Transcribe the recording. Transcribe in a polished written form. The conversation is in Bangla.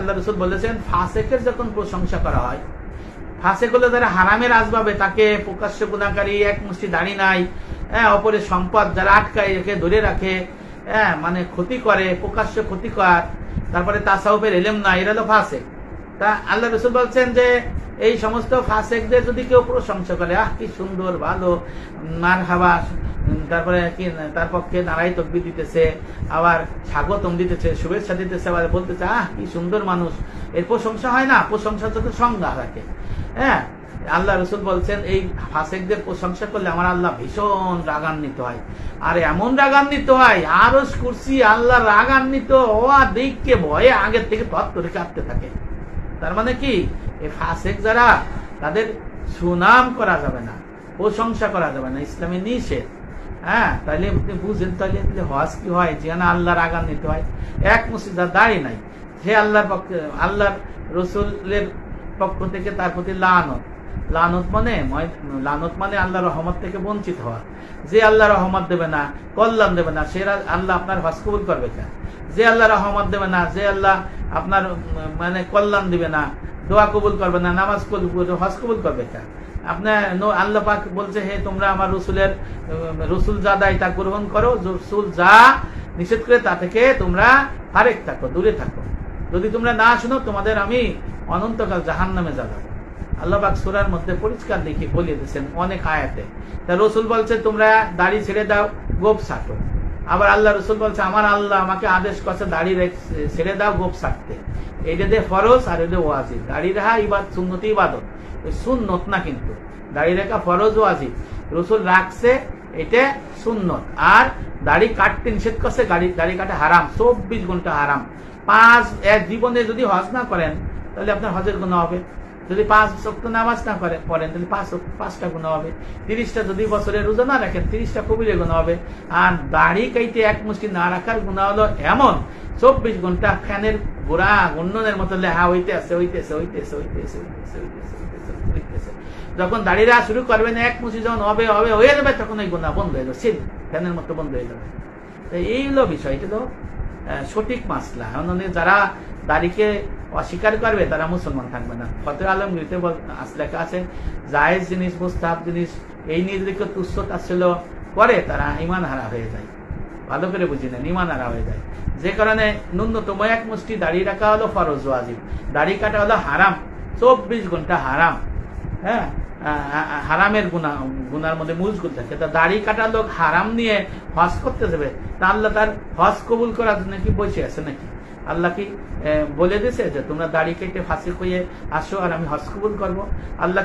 আল্লাহ রাসূল বলেছেন ফাসেকের যখন প্রশংসা করা হয়, ফাসেক হলো যারা হারামের আসবাবে তাকে প্রকাশ্য গুনাহকারী, এক মুষ্টি দাড়ি নাই, অপরের সম্পদ যারা আটকায় রেখে ধরে রাখে, মানে ক্ষতি করে, প্রকাশ্য ক্ষতিকর, তারপরে তাসাউফের ইলম নাই, এরা হলো ফাসেক। তা আল্লাহ রাসূল বলছেন যে এই সমস্ত ফাসেকদের যদি কেউ প্রশংসা করে, কি সুন্দর, ভালো, মারহাবা, তারপরে কি তার পক্ষে নারাই তাকবীর দিতেছে, আবার স্বাগতম দিতেছে, শুভেচ্ছা দিতেছে, আবার বলতেছে কি সুন্দর মানুষ, এর প্রশংসা হয় না? প্রশংসা তো সংজ্ঞা রাখে। আল্লাহ রাসূল বলছেন এই ফাসেকদের প্রশংসা করলে আমার আল্লাহ ভীষণ রাগান্বিত হয়। আর এমন রাগান্বিত হয়, আরশ কুরসি আল্লাহ রাগান্বিত হওয়া দেখকে ভয়ে আগের থেকে তৎ করে কাঁপতে থাকে। তার মানে কি, এই ফাসেক যারা, তাদের সুনাম করা যাবে না, প্রশংসা করা যাবে না, ইসলামে নিষেধ। তাহলে আপনি বুঝেন তাহলে হজ কি হয়, যে না আল্লাহ রাগান্বিত হয়। এক মুসিদা দাঁড়িয়ে নাই, সে আল্লাহর পক্ষে, আল্লাহর রসুলের পক্ষ থেকে তার প্রতি লানত। লানত মানে আল্লাহর রহমত থেকে বঞ্চিত হওয়া। যে আল্লাহ রহমত দেবে না, কল্যাণ দেবে না, সে আল্লাহ আপনার হজ কবুল করবে কেন? যে আল্লাহ রহমত দেবে না, যে আল্লাহ আপনার মানে কল্যাণ দিবে না, দোয়া কবুল করবে না, নামাজ কবুল, হজ কবুল করবে কেন? আপনার আল্লাহ পাক বলছে, হে তোমরা আমার রসুল যা দেয় তা গ্রহণ করো, রসুল যা নিষেধ করে তা থেকে তোমরা ফারেক থাকো, দূরে থাকো। যদি তোমরা না শুনো, তোমাদের আমি অনন্তকাল জাহান্নামে যাবো। আল্লাহ পাক সূরার মধ্যে পরিষ্কার লিখে বলিয়ে দিয়েছেন অনেক আয়াতে। তা রসুল বলছে তোমরা দাড়ি ছেড়ে দাও, গোপ ছাটো। আবার আল্লাহ রসুল বলছে আমার আল্লাহ আমাকে আদেশ করছে দাড়ি ছেড়ে দাও, গোপ ছাড়তে। এটা দিয়ে ফরজ আর এটা ওয়াজিব। দাড়ি রাখা সুন্নতি ইবাদত, সুন্নত না, কিন্তু দাড়ি রাখা ফরজ ওয়াজিব। রসুল রাখছে, এটা সুন্নত। আর দাড়ি কাটতে নিষেধ করছে, দাড়ি কাটা হারাম, 24 ঘন্টা হারাম। এক জীবনে যদি হজ না করেন তাহলে আপনার হজের গুনাহ হবে। যদি 5 ওয়াক্ত নামাজ না পড়েন তাহলে 5টা গুনাহ হবে। 30টা যদি বছরে রোজা না রাখেন 30টা কবিরা গুনাহ হবে। আর দাড়ি কাইতে এক মুষ্টি না রাখার গুনাহ হলো এমন 24 ঘন্টা ফ্যানের গোড়া গন্ডনের মতো লেহা হইতেছে। যখন দাড়ি রাখা শুরু করবেন, এক মুষ্টি যখন হয়ে যাবে, তখন ওই গুনাহ বন্ধ হয়ে যাবে, ফ্যানের মতো বন্ধ হয়ে যাবে। এই হলো বিষয়, এটা তো সঠিক মাসলা। যারা দাড়িকে অস্বীকার করবে তারা মুসলমান থাকবে না। ফতোয়া আলমগীরিতে লেখা আছে, জায়েজ জিনিস, মুস্তাহাব জিনিস, এই নিয়ে যদি কেউ তুচ্ছ তাচ্ছিল্য করে তারা ঈমান হারা হয়ে যায়। ভালো করে বুঝি নেন, ঈমান হারা হয়ে যায়। যে কারণে ন্যূনতম এক মুষ্টি দাড়ি রাখা হলো ফরজ ওয়াজিব, দাড়ি কাটা হলো হারাম, 24 ঘন্টা হারাম। হারামের গুনার মধ্যে মজগুল থাকে। তা দাড়ি কাটা লোক হারাম নিয়ে হজ করতে যাবে, তা আল্লাহ তার হজ কবুল করার জন্য কি বসে আছে নাকি? আল্লাহ কি বলে দিয়েছে যে তোমরা দাড়ি কেটে ফাঁসিক হয়ে আসো আর আমি হজ কবুল করবো? আল্লাহ